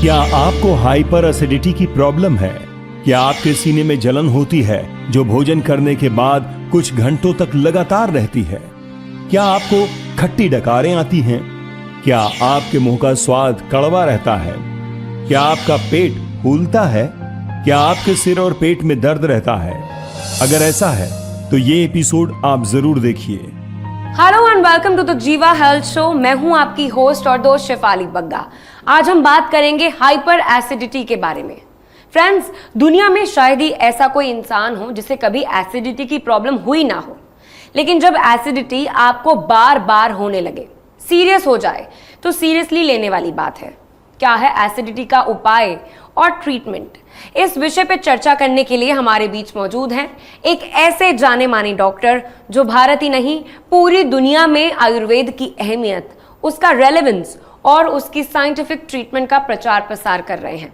क्या आपको hyper acidity की प्रॉब्लम है? क्या आपके सीने में जलन होती है जो भोजन करने के बाद कुछ घंटों तक लगातार रहती है? क्या आपको खट्टी डकारें आती हैं? क्या आपके मुंह का स्वाद कड़वा रहता है? क्या आपका पेट फूलता है? क्या आपके सिर और पेट में दर्द रहता है? अगर ऐसा है तो ये एपिसोड आप जरूर देखिए। Hello and welcome to the Jiva health show. मैं हूं आपकी होस्ट और दोस्त शेफाली बग्गा। आज हम बात करेंगे हाइपर एसिडिटी के बारे में। फ्रेंड्स, दुनिया में शायद ही ऐसा कोई इंसान हो जिसे कभी एसिडिटी की प्रॉब्लम हुई ना हो, लेकिन जब एसिडिटी आपको बार बार होने लगे, सीरियस हो जाए, तो सीरियसली लेने वाली बात है। क्या है एसिडिटी का उपाय और ट्रीटमेंट? इस विषय पर चर्चा करने के लिए हमारे बीच मौजूद हैं एक ऐसे जाने माने डॉक्टर जो भारत ही नहीं पूरी दुनिया में आयुर्वेद की अहमियत, उसका रेलेवेंस और उसकी साइंटिफिक ट्रीटमेंट का प्रचार प्रसार कर रहे हैं।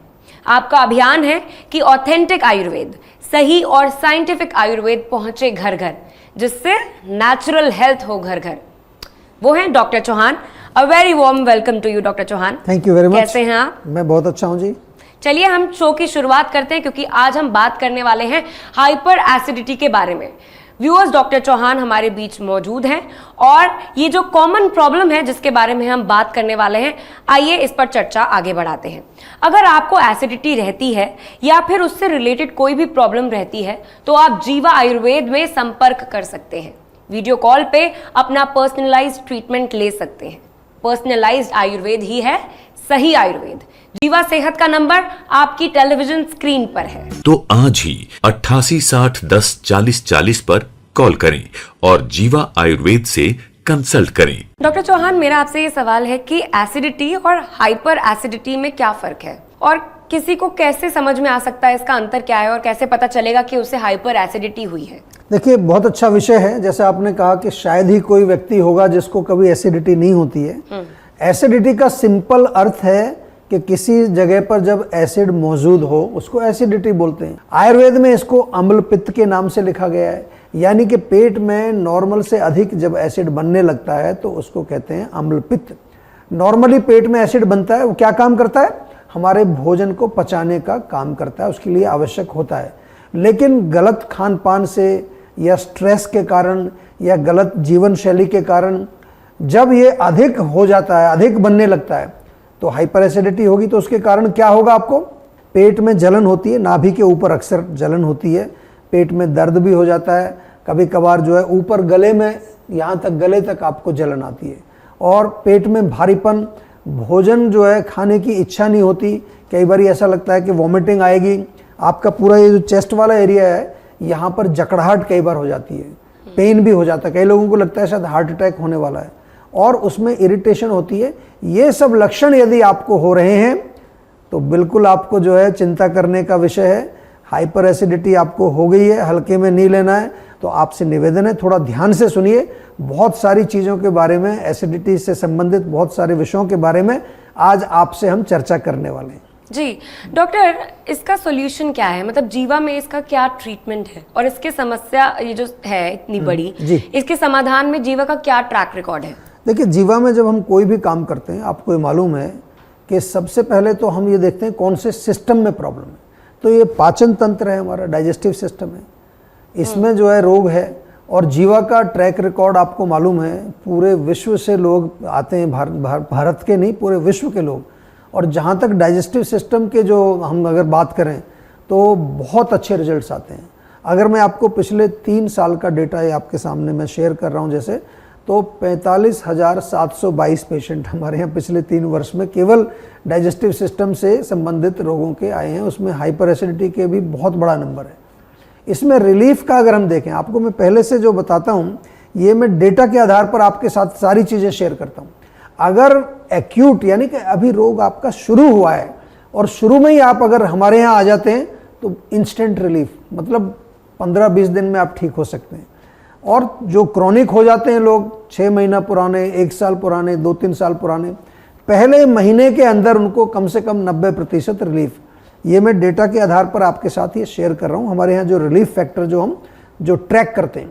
आपका अभियान है कि ऑथेंटिक आयुर्वेद, सही और साइंटिफिक आयुर्वेद पहुंचे घर घर, जिससे नेचुरल हेल्थ हो घर घर। वो हैं doctor Chauhan. A very warm welcome to you doctor Chauhan. Thank you very much. कैसे हैं आप? मैं बहुत अच्छा हूं जी। चलिए हम शो की शुरुआत करते हैं, क्योंकि आज हम बात करने वाले हैं हाइपर एसिडिटी के बारे में। व्यूअर्स, डॉक्टर चौहान हमारे बीच मौजूद हैं और ये जो कॉमन प्रॉब्लम है जिसके बारे में हम बात करने वाले हैं, आइए इस पर चर्चा आगे बढ़ाते हैं। अगर आपको एसिडिटी रहती है या फिर उससे रिलेटेड कोई भी प्रॉब्लम रहती है तो आप जीवा आयुर्वेद में संपर्क कर सकते हैं। वीडियो कॉल पे अपना पर्सनलाइज्ड ट्रीटमेंट ले सकते हैं। पर्सनलाइज्ड आयुर्वेद ही है सही आयुर्वेद। जीवा सेहत का नंबर आपकी टेलीविजन स्क्रीन पर है। तो आज ही 8860104040 पर कॉल करें और जीवा आयुर्वेद से कंसल्ट करें। डॉक्टर चौहान, मेरा आपसे ये सवाल है कि एसिडिटी और हाइपर एसिडिटी में क्या फर्क है, और किसी को कैसे समझ में आ सकता है इसका अंतर क्या है, और कैसे पता चलेगा कि उसे हाइपर एसिडिटी हुई है? देखिए, बहुत अच्छा विषय है। जैसे आपने कहा कि शायद ही कोई व्यक्ति होगा जिसको कभी एसिडिटी नहीं होती है। एसिडिटी का सिंपल अर्थ है कि किसी जगह पर जब एसिड मौजूद हो उसको एसिडिटी बोलते हैं। आयुर्वेद में इसको अम्ल पित्त के नाम से लिखा गया है, यानी कि पेट में नॉर्मल से अधिक जब एसिड बनने लगता है तो उसको कहते हैं अम्ल पित्त। नॉर्मली पेट में एसिड बनता है, वो क्या काम करता है? हमारे भोजन को पचाने का काम करता है, उसके लिए आवश्यक होता है। लेकिन गलत खान पान से या स्ट्रेस के कारण या गलत जीवन शैली के कारण जब ये अधिक हो जाता है, अधिक बनने लगता है, तो हाइपर एसिडिटी होगी। तो उसके कारण क्या होगा? आपको पेट में जलन होती है, नाभि के ऊपर अक्सर जलन होती है, पेट में दर्द भी हो जाता है, कभी कभार जो है ऊपर गले में, यहाँ तक गले तक आपको जलन आती है, और पेट में भारीपन, भोजन जो है खाने की इच्छा नहीं होती। कई बार ऐसा लगता है कि वॉमिटिंग आएगी। आपका पूरा ये जो चेस्ट वाला एरिया है, यहाँ पर जकड़ाहट कई बार हो जाती है, पेन भी हो जाता है। कई लोगों को लगता है शायद हार्ट अटैक होने वाला है, और उसमें इरिटेशन होती है। ये सब लक्षण यदि आपको हो रहे हैं तो बिल्कुल आपको जो है चिंता करने का विषय है। हाइपर एसिडिटी आपको हो गई है, हल्के में नहीं लेना है। तो आपसे निवेदन है, थोड़ा ध्यान से सुनिए। बहुत सारी चीज़ों के बारे में, एसिडिटी से संबंधित बहुत सारे विषयों के बारे में आज आपसे हम चर्चा करने वाले हैं। जी डॉक्टर, इसका सॉल्यूशन क्या है? मतलब जीवा में इसका क्या ट्रीटमेंट है, और इसके समस्या ये जो है इतनी बड़ी, इसके समाधान में जीवा का क्या ट्रैक रिकॉर्ड है? देखिए, जीवा में जब हम कोई भी काम करते हैं, आपको ये मालूम है कि सबसे पहले तो हम ये देखते हैं कौन से सिस्टम में प्रॉब्लम है। तो ये पाचन तंत्र है, हमारा डाइजेस्टिव सिस्टम है, इसमें जो है रोग है। और जीवा का ट्रैक रिकॉर्ड आपको मालूम है, पूरे विश्व से लोग आते हैं, भारत के नहीं पूरे विश्व के लोग। और जहाँ तक डाइजेस्टिव सिस्टम के जो हम अगर बात करें तो बहुत अच्छे रिजल्ट्स आते हैं। अगर मैं आपको पिछले 3 साल का डेटा ये आपके सामने मैं शेयर कर रहा हूँ, जैसे तो 45,722 पेशेंट हमारे यहाँ पिछले 3 वर्ष में केवल डाइजेस्टिव सिस्टम से संबंधित रोगों के आए हैं। उसमें हाइपर एसिडिटी के भी बहुत बड़ा नंबर है। इसमें रिलीफ का अगर हम देखें, आपको मैं पहले से जो बताता हूँ, ये मैं डेटा के आधार पर आपके साथ सारी चीज़ें शेयर करता हूँ। अगर एक्यूट यानी कि अभी रोग आपका शुरू हुआ है और शुरू में ही आप अगर हमारे यहाँ आ जाते हैं तो इंस्टेंट रिलीफ, मतलब 15-20 दिन में आप ठीक हो सकते हैं। और जो क्रॉनिक हो जाते हैं लोग, 6 महीना पुराने, 1 साल पुराने, 2-3 साल पुराने, पहले महीने के अंदर उनको कम से कम 90% रिलीफ। ये मैं डेटा के आधार पर आपके साथ ये शेयर कर रहा हूँ। हमारे यहाँ जो रिलीफ फैक्टर जो हम ट्रैक करते हैं,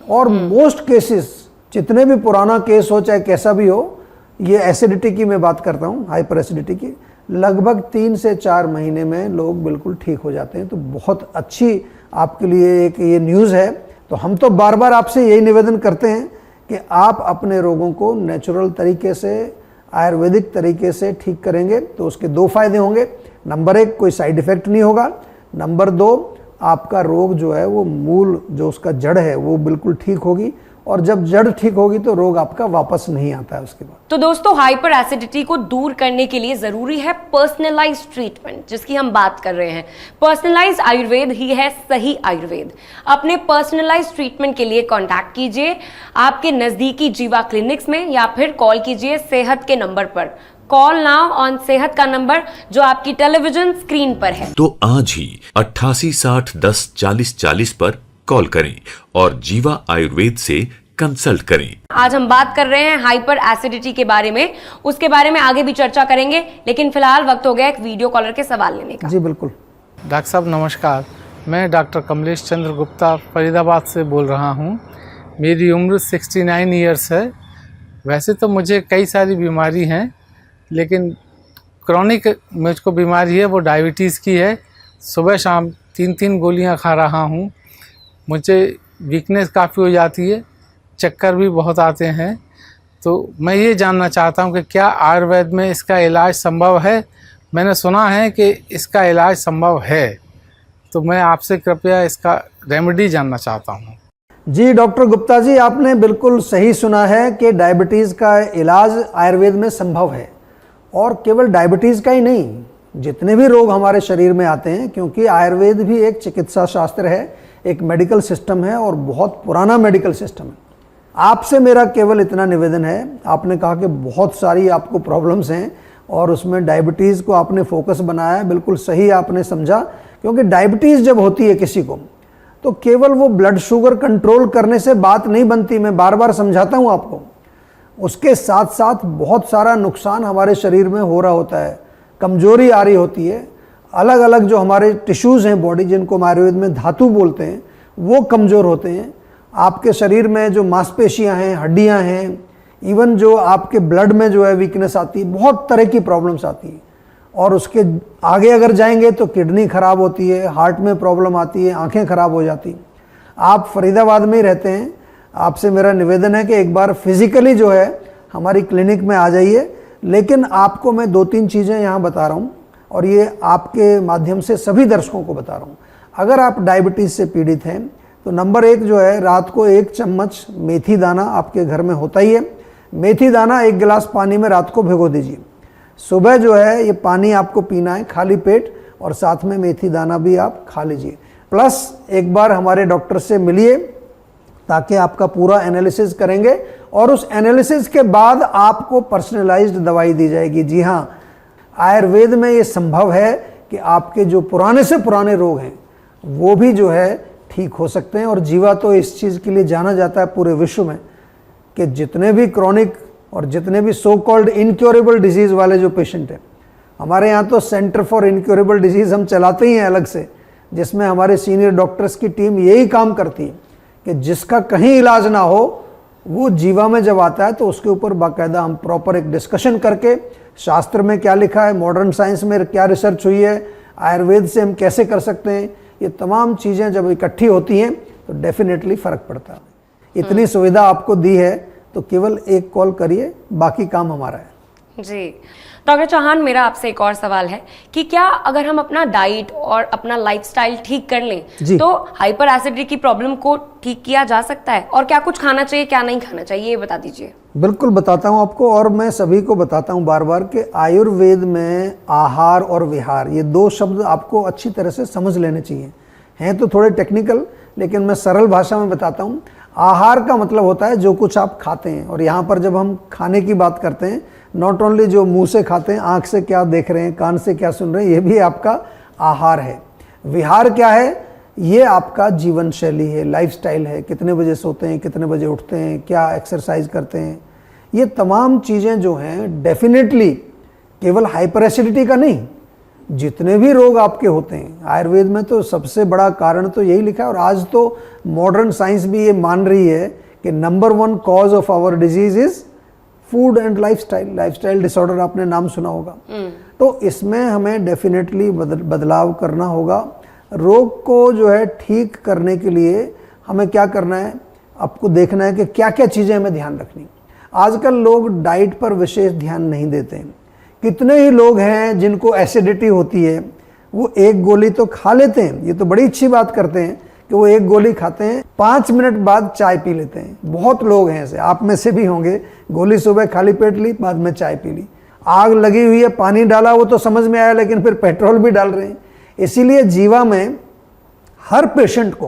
और मोस्ट केसेस, जितने भी पुराना केस हो चाहे कैसा भी हो, ये एसिडिटी की मैं बात करता हूँ, हाइपर एसिडिटी की, लगभग 3 से 4 महीने में लोग बिल्कुल ठीक हो जाते हैं। तो बहुत अच्छी आपके लिए एक ये न्यूज़ है। तो हम तो बार बार आपसे यही निवेदन करते हैं कि आप अपने रोगों को नेचुरल तरीके से, आयुर्वेदिक तरीके से ठीक करेंगे तो उसके 2 फायदे होंगे। नंबर 1, कोई साइड इफेक्ट नहीं होगा। नंबर 2, आपका रोग जो है वो मूल जो उसका जड़ है वो बिल्कुल ठीक होगी, और जब जड़ ठीक होगी तो रोग आपका वापस नहीं आता है उसके बाद। तो दोस्तों, हाइपर एसिडिटी को दूर करने के लिए जरूरी है पर्सनलाइज्ड ट्रीटमेंट, जिसकी हम बात कर रहे हैं। पर्सनलाइज्ड आयुर्वेद ही है सही आयुर्वेद। अपने पर्सनलाइज्ड ट्रीटमेंट के लिए कांटेक्ट कीजिए आपके नजदीकी जीवा क्लिनिक्स में, या फिर कॉल कीजिए सेहत के नंबर पर। कॉल नाउ ऑन सेहत का नंबर जो आपकी टेलीविजन स्क्रीन पर है। तो आज ही 88 60 10 40 40 पर कॉल करें और जीवा आयुर्वेद से कंसल्ट करें। आज हम बात कर रहे हैं हाइपर एसिडिटी के बारे में, उसके बारे में आगे भी चर्चा करेंगे, लेकिन फिलहाल वक्त हो गया एक वीडियो कॉलर के सवाल लेने का। जी बिल्कुल। डॉक्टर साहब नमस्कार, मैं डॉक्टर कमलेश चंद्र गुप्ता फरीदाबाद से बोल रहा हूँ। मेरी उम्र 69 ईयर्स है। वैसे तो मुझे कई सारी बीमारी हैं, लेकिन क्रॉनिक मुझको बीमारी है वो डायबिटीज़ की है। सुबह शाम 3-3 गोलियाँ खा रहा हूँ। मुझे वीकनेस काफ़ी हो जाती है, चक्कर भी बहुत आते हैं। तो मैं ये जानना चाहता हूँ कि क्या आयुर्वेद में इसका इलाज संभव है? मैंने सुना है कि इसका इलाज संभव है, तो मैं आपसे कृपया इसका रेमेडी जानना चाहता हूँ। जी डॉक्टर गुप्ता जी, आपने बिल्कुल सही सुना है कि डायबिटीज़ का इलाज आयुर्वेद में संभव है। और केवल डायबिटीज़ का ही नहीं, जितने भी रोग हमारे शरीर में आते हैं, क्योंकि आयुर्वेद भी एक चिकित्सा शास्त्र है, एक मेडिकल सिस्टम है और बहुत पुराना मेडिकल सिस्टम है। आपसे मेरा केवल इतना निवेदन है, आपने कहा कि बहुत सारी आपको प्रॉब्लम्स हैं और उसमें डायबिटीज़ को आपने फोकस बनाया है, बिल्कुल सही आपने समझा। क्योंकि डायबिटीज़ जब होती है किसी को, तो केवल वो ब्लड शुगर कंट्रोल करने से बात नहीं बनती। मैं बार बार समझाता हूँ आपको, उसके साथ साथ बहुत सारा नुकसान हमारे शरीर में हो रहा होता है, कमजोरी आ रही होती है। अलग अलग जो हमारे टिश्यूज़ हैं बॉडी, जिनको हम आयुर्वेद में धातु बोलते हैं, वो कमज़ोर होते हैं। आपके शरीर में जो मांसपेशियां हैं, हड्डियां हैं, इवन जो आपके ब्लड में जो है वीकनेस आती है, बहुत तरह की प्रॉब्लम्स आती है। और उसके आगे अगर जाएंगे तो किडनी ख़राब होती है, हार्ट में प्रॉब्लम आती है, आँखें ख़राब हो जाती हैं। आप फरीदाबाद में ही रहते हैं, आपसे मेरा निवेदन है कि एक बार फिज़िकली जो है हमारी क्लिनिक में आ जाइए। लेकिन आपको मैं 2-3 चीज़ें यहाँ बता रहा हूँ, और ये आपके माध्यम से सभी दर्शकों को बता रहा हूँ। अगर आप डायबिटीज़ से पीड़ित हैं तो नंबर 1 जो है, रात को 1 चम्मच मेथी दाना आपके घर में होता ही है। मेथी दाना 1 गिलास पानी में रात को भिगो दीजिए। सुबह जो है ये पानी आपको पीना है खाली पेट, और साथ में मेथी दाना भी आप खा लीजिए। प्लस एक बार हमारे डॉक्टर से मिलिए, ताकि आपका पूरा एनालिसिस करेंगे और उस एनालिसिस के बाद आपको पर्सनलाइज्ड दवाई दी जाएगी। जी हाँ, आयुर्वेद में ये संभव है कि आपके जो पुराने से पुराने रोग हैं वो भी जो है ठीक हो सकते हैं। और जीवा तो इस चीज़ के लिए जाना जाता है पूरे विश्व में कि जितने भी क्रॉनिक और जितने भी सो कॉल्ड इनक्योरेबल डिजीज़ वाले जो पेशेंट हैं, हमारे यहाँ तो सेंटर फॉर इनक्योरेबल डिजीज़ हम चलाते ही हैं अलग से, जिसमें हमारे सीनियर डॉक्टर्स की टीम यही काम करती है कि जिसका कहीं इलाज ना हो वो जीवा में जब आता है तो उसके ऊपर बाकायदा हम प्रॉपर एक डिस्कशन करके, शास्त्र में क्या लिखा है, मॉडर्न साइंस में क्या रिसर्च हुई है, आयुर्वेद से हम कैसे कर सकते हैं, ये तमाम चीज़ें जब इकट्ठी होती हैं तो डेफिनेटली फ़र्क पड़ता है। इतनी सुविधा आपको दी है तो केवल एक कॉल करिए, बाकी काम हमारा है। जी डॉक्टर चौहान, मेरा आपसे एक और सवाल है कि क्या अगर हम अपना डाइट और अपना लाइफस्टाइल ठीक कर लें तो हाइपर एसिडिटी की प्रॉब्लम को ठीक किया जा सकता है? और क्या कुछ खाना चाहिए, क्या नहीं खाना चाहिए, ये बता दीजिए। बिल्कुल बताता हूँ आपको, और मैं सभी को बताता हूँ बार बार कि आयुर्वेद में आहार और विहार, ये 2 शब्द आपको अच्छी तरह से समझ लेने चाहिए। हैं तो थोड़े टेक्निकल, लेकिन मैं सरल भाषा में बताता हूँ। आहार का मतलब होता है जो कुछ आप खाते हैं, और यहाँ पर जब हम खाने की बात करते हैं, नॉट ओनली जो मुंह से खाते हैं, आँख से क्या देख रहे हैं, कान से क्या सुन रहे हैं, ये भी आपका आहार है। विहार क्या है? ये आपका जीवन शैली है, लाइफस्टाइल है, कितने बजे सोते हैं, कितने बजे उठते हैं, क्या एक्सरसाइज करते हैं। ये तमाम चीज़ें जो हैं डेफिनेटली केवल हाइपर एसिडिटी का नहीं, जितने भी रोग आपके होते हैं, आयुर्वेद में तो सबसे बड़ा कारण तो यही लिखा है। और आज तो मॉडर्न साइंस भी ये मान रही है कि number 1 cause of our disease is food and lifestyle disorder. आपने नाम सुना होगा। तो इसमें हमें डेफिनेटली बदलाव करना होगा। रोग को जो है ठीक करने के लिए हमें क्या करना है, आपको देखना है कि क्या क्या चीज़ें हमें ध्यान रखनी। आजकल लोग डाइट पर विशेष ध्यान नहीं देते हैं। कितने ही लोग हैं जिनको एसिडिटी होती है, वो एक गोली तो खा लेते हैं, ये तो बड़ी अच्छी बात करते हैं कि वो एक गोली खाते हैं, 5 मिनट बाद चाय पी लेते हैं। बहुत लोग हैं ऐसे, आप में से भी होंगे। गोली सुबह खाली पेट ली, बाद में चाय पी ली। आग लगी हुई है, पानी डाला, वो तो समझ में आया, लेकिन फिर पेट्रोल भी डाल रहे हैं। इसीलिए जीवा में हर पेशेंट को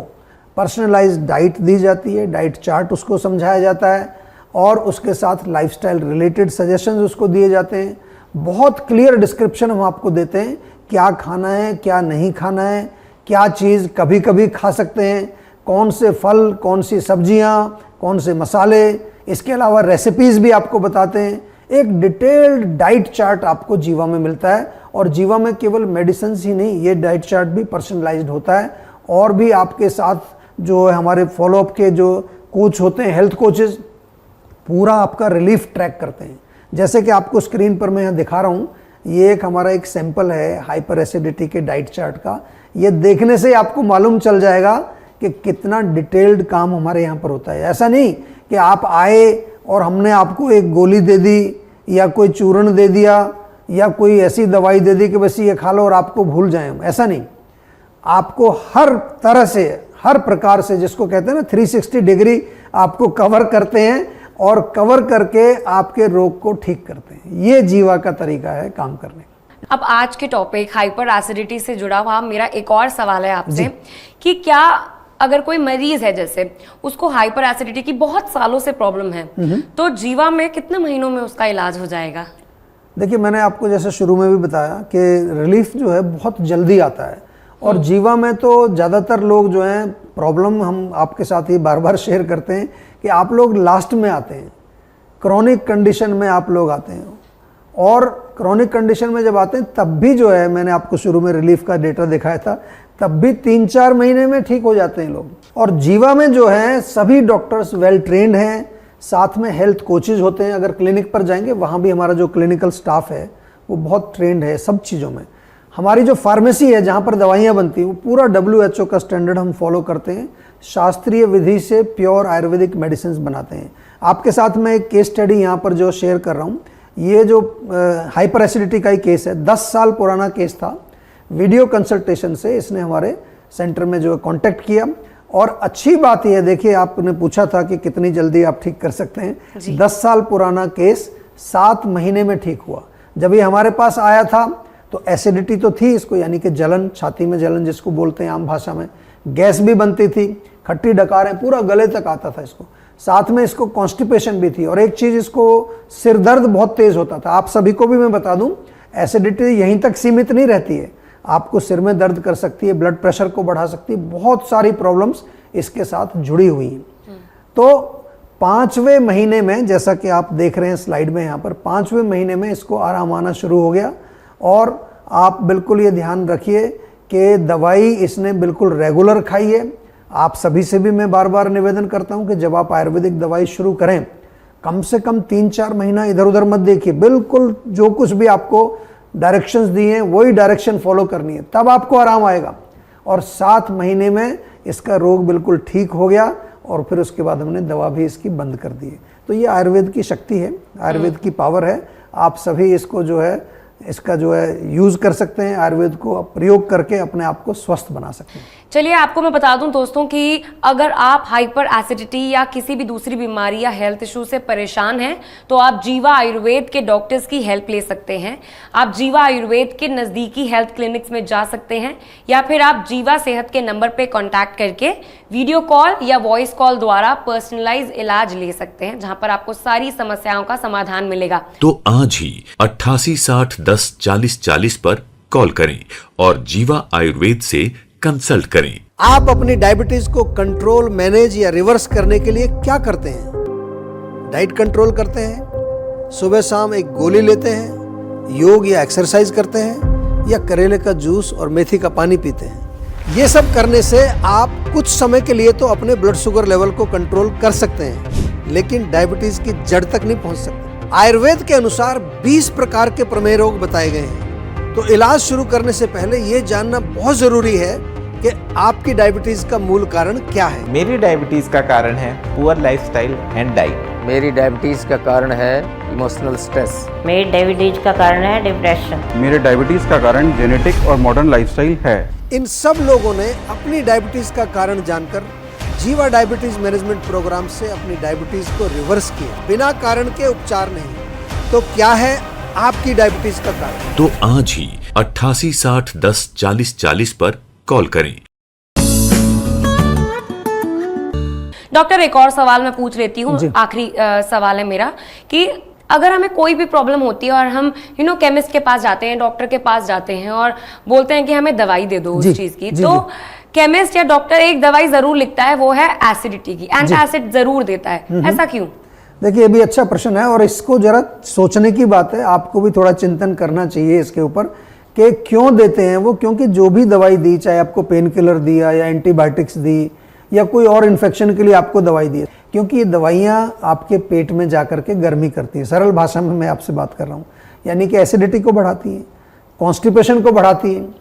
पर्सनलाइज्ड डाइट दी जाती है, डाइट चार्ट उसको समझाया जाता है और उसके साथ लाइफस्टाइल रिलेटेड सजेशंस उसको दिए जाते हैं। बहुत क्लियर डिस्क्रिप्शन हम आपको देते हैं, क्या खाना है, क्या नहीं खाना है, क्या चीज़ कभी कभी खा सकते हैं, कौन से फल, कौन सी सब्जियां, कौन से मसाले, इसके अलावा रेसिपीज़ भी आपको बताते हैं। एक डिटेल्ड डाइट चार्ट आपको जीवा में मिलता है और जीवा में केवल मेडिसिन ही नहीं, ये डाइट चार्ट भी पर्सनलाइज्ड होता है और भी आपके साथ जो है हमारे फॉलोअप के जो कोच होते हैं, हेल्थ कोचेस, पूरा आपका रिलीफ ट्रैक करते हैं। जैसे कि आपको स्क्रीन पर मैं यहाँ दिखा रहा हूँ, ये एक हमारा एक सैंपल है हाइपर एसिडिटी के डाइट चार्ट का। ये देखने से आपको मालूम चल जाएगा कि कितना डिटेल्ड काम हमारे यहाँ पर होता है। ऐसा नहीं कि आप आए और हमने आपको एक गोली दे दी या कोई चूर्ण दे दिया या कोई ऐसी दवाई दे दी कि बस ये खा लो और आपको भूल जाएं हम, ऐसा नहीं। आपको हर तरह से, हर प्रकार से, जिसको कहते हैं ना 360 डिग्री आपको कवर करते हैं और कवर करके आपके रोग को ठीक करते हैं। ये जीवा का तरीका है काम करने का। अब आज के टॉपिक हाइपर एसिडिटी से जुड़ा हुआ मेरा एक और सवाल है आपसे कि क्या अगर कोई मरीज है, जैसे उसको हाइपर एसिडिटी की बहुत सालों से प्रॉब्लम है, तो जीवा में कितने महीनों में उसका इलाज हो जाएगा? देखिए, मैंने आपको जैसे शुरू में भी बताया कि रिलीफ जो है बहुत जल्दी आता है और जीवा में तो ज़्यादातर लोग जो हैं, प्रॉब्लम हम आपके साथ ही बार बार शेयर करते हैं कि आप लोग लास्ट में आते हैं, क्रॉनिक कंडीशन में आप लोग आते हैं और क्रॉनिक कंडीशन में जब आते हैं तब भी जो है, मैंने आपको शुरू में रिलीफ का डेटा दिखाया था, तब भी 3-4 महीने में ठीक हो जाते हैं लोग। और जीवा में जो है सभी डॉक्टर्स वेल ट्रेंड हैं, साथ में हेल्थ कोचेज होते हैं। अगर क्लिनिक पर जाएंगे वहाँ भी हमारा जो क्लिनिकल स्टाफ है वो बहुत ट्रेंड है सब चीज़ों में। हमारी जो फार्मेसी है जहाँ पर दवाइयाँ बनती हैं वो पूरा WHO का स्टैंडर्ड हम फॉलो करते हैं, शास्त्रीय विधि से प्योर आयुर्वेदिक मेडिसिन बनाते हैं। आपके साथ मैं एक केस स्टडी यहाँ पर जो शेयर कर रहा हूँ, ये जो हाइपर एसिडिटी का ही केस है, 10 साल पुराना केस था। वीडियो कंसल्टेशन से इसने हमारे सेंटर में जो कांटेक्ट किया और अच्छी बात यह है, देखिए आपने पूछा था कि कितनी जल्दी आप ठीक कर सकते हैं। 10 साल पुराना केस 7 महीने में ठीक हुआ। जब ये हमारे पास आया था तो एसिडिटी तो थी इसको, यानी कि जलन, छाती में जलन जिसको बोलते हैं आम भाषा में, गैस भी बनती थी, खट्टी डकारें, पूरा गले तक आता था इसको, साथ में इसको कॉन्स्टिपेशन भी थी और एक चीज़, इसको सिर दर्द बहुत तेज़ होता था। आप सभी को भी मैं बता दूं, एसिडिटी यहीं तक सीमित नहीं रहती है, आपको सिर में दर्द कर सकती है, ब्लड प्रेशर को बढ़ा सकती है, बहुत सारी प्रॉब्लम्स इसके साथ जुड़ी हुई हैं। तो 5वें महीने में, जैसा कि आप देख रहे हैं स्लाइड में यहाँ पर, 5वें महीने में इसको आराम आना शुरू हो गया। और आप बिल्कुल ये ध्यान रखिए कि दवाई इसने बिल्कुल रेगुलर खाई है। आप सभी से भी मैं बार बार निवेदन करता हूँ कि जब आप आयुर्वेदिक दवाई शुरू करें, कम से कम 3-4 महीना इधर उधर मत देखिए, बिल्कुल जो कुछ भी आपको डायरेक्शंस दिए हैं वही डायरेक्शन फॉलो करनी है, तब आपको आराम आएगा। और 7 महीने में इसका रोग बिल्कुल ठीक हो गया और फिर उसके बाद हमने दवा भी इसकी बंद कर दी है। तो ये आयुर्वेद की शक्ति है, आयुर्वेद की पावर है। आप सभी इसको जो है, इसका जो है यूज़ कर सकते हैं, आयुर्वेद को प्रयोग करके अपने आप को स्वस्थ बना सकते हैं। चलिए, आपको मैं बता दूं दोस्तों कि अगर आप हाइपर एसिडिटी या किसी भी दूसरी बीमारी या हेल्थ इशू से परेशान हैं तो आप जीवा आयुर्वेद के डॉक्टर्स की हेल्प ले सकते हैं। आप जीवा आयुर्वेद के नज़दीकी हेल्थ क्लिनिक्स में जा सकते हैं या फिर आप जीवा सेहत के नंबर पे कांटेक्ट करके वीडियो कॉल या वॉइस कॉल द्वारा पर्सनलाइज इलाज ले सकते हैं, जहां पर आपको सारी समस्याओं का समाधान मिलेगा। तो आज ही 88 60 10 40 40 पर कॉल करें और जीवा आयुर्वेद से कंसल्ट करें। आप अपनी डायबिटीज को कंट्रोल, मैनेज या रिवर्स करने के लिए क्या करते हैं? डाइट कंट्रोल करते हैं, सुबह शाम एक गोली लेते हैं, योग या एक्सरसाइज करते हैं, या करेले का जूस और मेथी का पानी पीते हैं। ये सब करने से आप कुछ समय के लिए तो अपने ब्लड शुगर लेवल को कंट्रोल कर सकते हैं, लेकिन डायबिटीज की जड़ तक नहीं पहुंच सकते। आयुर्वेद के अनुसार 20 प्रकार के प्रमेय रोग बताए गए हैं। तो इलाज शुरू करने से पहले ये जानना बहुत जरूरी है कि आपकी डायबिटीज का मूल कारण क्या है। मेरी डायबिटीज का कारण है पुअर लाइफस्टाइल एंड डाइट। मेरी डायबिटीज़ का कारण है इमोशनल स्ट्रेस। मेरी डायबिटीज का कारण है डिप्रेशन। मेरे डायबिटीज का कारण जेनेटिक और मॉडर्न लाइफस्टाइल है। इन सब लोगों ने अपनी डायबिटीज का कारण जानकर जीवा डायबिटीज मैनेजमेंट प्रोग्राम से अपनी डायबिटीज को रिवर्स किया, बिना कारण के उपचार नहीं। तो क्या है आपकी डायबिटीज का कारण? तो आज ही 88 60 10 40 40 पर कॉल करें। डॉक्टर, एक और सवाल मैं पूछ लेती हूँ, आखिरी सवाल है मेरा कि अगर हमें कोई भी प्रॉब्लम होती है और हम केमिस्ट के पास जाते हैं, डॉक्टर के पास जाते हैं और बोलते हैं कि हमें दवाई दे दो उस चीज की, तो केमिस्ट या डॉक्टर एक दवाई जरूर लिखता है, वो है एसिडिटी की, एंटासिड जरूर देता है। ऐसा क्यों? देखिए, ये भी अच्छा प्रश्न है और इसको जरा सोचने की बात है। आपको भी थोड़ा चिंतन करना चाहिए इसके ऊपर कि क्यों देते हैं वो। क्योंकि जो भी दवाई दी, चाहे आपको पेन किलर दिया या एंटीबायोटिक्स दी या कोई और इन्फेक्शन के लिए आपको दवाई दी, क्योंकि ये दवाइयाँ आपके पेट में जाकर के गर्मी करती हैं। सरल भाषा में मैं आपसे बात कर रहा हूँ, यानी कि एसिडिटी को बढ़ाती हैं, कॉन्स्टिपेशन को बढ़ाती हैं।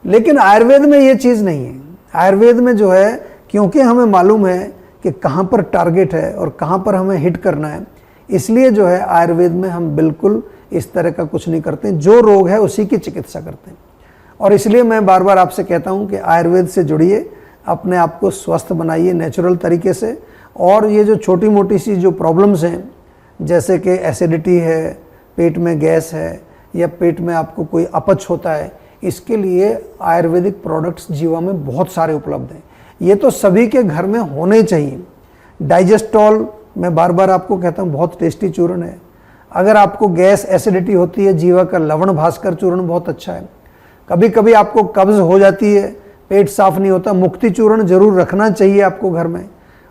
लेकिन आयुर्वेद में ये चीज़ नहीं है। आयुर्वेद में जो है, क्योंकि हमें मालूम है कि कहाँ पर टारगेट है और कहाँ पर हमें हिट करना है, इसलिए जो है आयुर्वेद में हम बिल्कुल इस तरह का कुछ नहीं करते। जो रोग है उसी की चिकित्सा करते हैं। और इसलिए मैं बार बार आपसे कहता हूँ कि आयुर्वेद से जुड़िए, अपने आप को स्वस्थ बनाइए नेचुरल तरीके से। और ये जो छोटी मोटी सी जो प्रॉब्लम्स हैं, जैसे कि एसिडिटी है, पेट में गैस है या पेट में आपको कोई अपच होता है, इसके लिए आयुर्वेदिक प्रोडक्ट्स जीवा में बहुत सारे उपलब्ध हैं। ये तो सभी के घर में होने चाहिए। डाइजेस्टॉल, मैं बार बार आपको कहता हूँ, बहुत टेस्टी चूर्ण है। अगर आपको गैस एसिडिटी होती है, जीवा का लवण भास्कर चूर्ण बहुत अच्छा है। कभी कभी आपको कब्ज हो जाती है, पेट साफ नहीं होता, मुक्ति चूर्ण जरूर रखना चाहिए आपको घर में।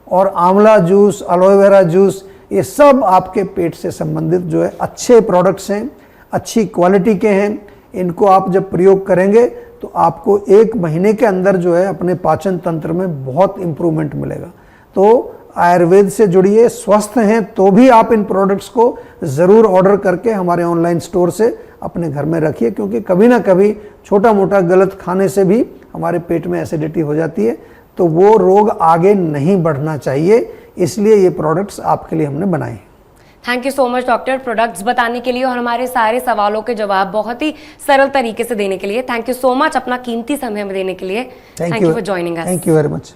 और आंवला जूस, एलोवेरा जूस, ये सब आपके पेट से संबंधित जो है अच्छे प्रोडक्ट्स हैं, अच्छी क्वालिटी के हैं। इनको आप जब प्रयोग करेंगे तो आपको 1 महीने के अंदर जो है अपने पाचन तंत्र में बहुत इम्प्रूवमेंट मिलेगा। तो आयुर्वेद से जुड़िए। स्वस्थ हैं तो भी आप इन प्रोडक्ट्स को ज़रूर ऑर्डर करके हमारे ऑनलाइन स्टोर से अपने घर में रखिए, क्योंकि कभी ना कभी छोटा मोटा गलत खाने से भी हमारे पेट में एसिडिटी हो जाती है, तो वो रोग आगे नहीं बढ़ना चाहिए। इसलिए ये प्रोडक्ट्स आपके लिए हमने बनाए हैं। Thank you so much doctor, products बताने के लिए और हमारे सारे सवालों के जवाब बहुत ही सरल तरीके से देने के लिए। थैंक यू सो मच अपना कीमती समय में देने के लिए। Thank you for joining us. Thank you very much.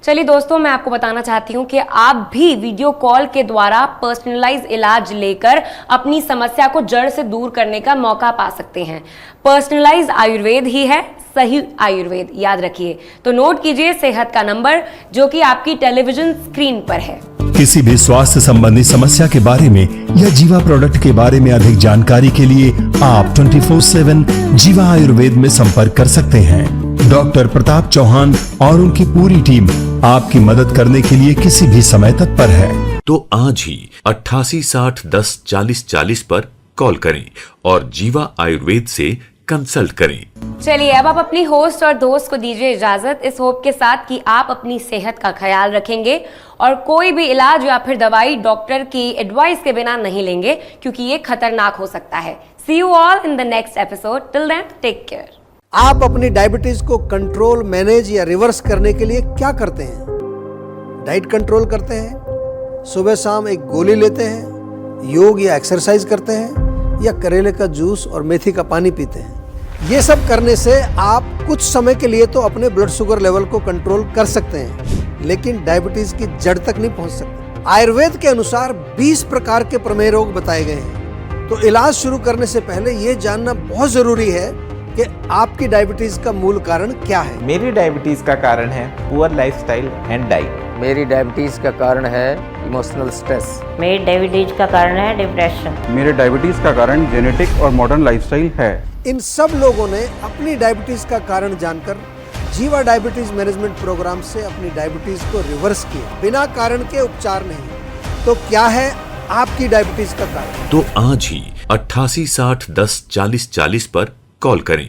चलिए दोस्तों, मैं आपको बताना चाहती हूँ कि आप भी वीडियो कॉल के द्वारा पर्सनलाइज इलाज लेकर अपनी समस्या को जड़ से दूर करने का मौका पा सकते हैं। पर्सनलाइज आयुर्वेद ही है सही आयुर्वेद, याद रखिए। तो नोट कीजिए सेहत का नंबर जो कि आपकी टेलीविजन स्क्रीन पर है। किसी भी स्वास्थ्य संबंधी समस्या के बारे में या जीवा प्रोडक्ट के बारे में अधिक जानकारी के लिए आप 24/7 जीवा आयुर्वेद में संपर्क कर सकते हैं। डॉक्टर प्रताप चौहान और उनकी पूरी टीम आपकी मदद करने के लिए किसी भी समय तत्पर है। तो आज ही 88 60 10 40 40 पर कॉल करें और जीवा आयुर्वेद से कंसल्ट करें। चलिए अब आप अपनी होस्ट और दोस्त को दीजिए इजाजत, इस होप के साथ कि आप अपनी सेहत का ख्याल रखेंगे और कोई भी इलाज या फिर दवाई डॉक्टर की एडवाइस के बिना नहीं लेंगे, क्योंकि ये खतरनाक हो सकता है। See you all in the next episode. Till then take care. आप अपनी डायबिटीज को कंट्रोल, मैनेज या रिवर्स करने के लिए क्या करते हैं? डाइट कंट्रोल करते हैं, सुबह शाम एक गोली लेते हैं, योग या एक्सरसाइज करते हैं, या करेले का जूस और मेथी का पानी पीते हैं। ये सब करने से आप कुछ समय के लिए तो अपने ब्लड शुगर लेवल को कंट्रोल कर सकते हैं, लेकिन डायबिटीज की जड़ तक नहीं पहुंच सकते। आयुर्वेद के अनुसार 20 प्रकार के प्रमेय रोग बताए गए हैं। तो इलाज शुरू करने से पहले ये जानना बहुत जरूरी है कि आपकी डायबिटीज का मूल कारण क्या है। मेरी डायबिटीज का कारण है पुअर लाइफस्टाइल एंड डाइट। मेरी डायबिटीज़ का कारण है इमोशनल स्ट्रेस। मेरी डायबिटीज का कारण है डिप्रेशन। मेरे डायबिटीज का कारण जेनेटिक और मॉडर्न लाइफस्टाइल है। इन सब लोगों ने अपनी डायबिटीज का कारण जानकर जीवा डायबिटीज मैनेजमेंट प्रोग्राम से अपनी डायबिटीज को रिवर्स किया, बिना कारण के उपचार नहीं। तो क्या है आपकी डायबिटीज का कारण? तो आज ही 88 60 10 40 40 पर कॉल करें।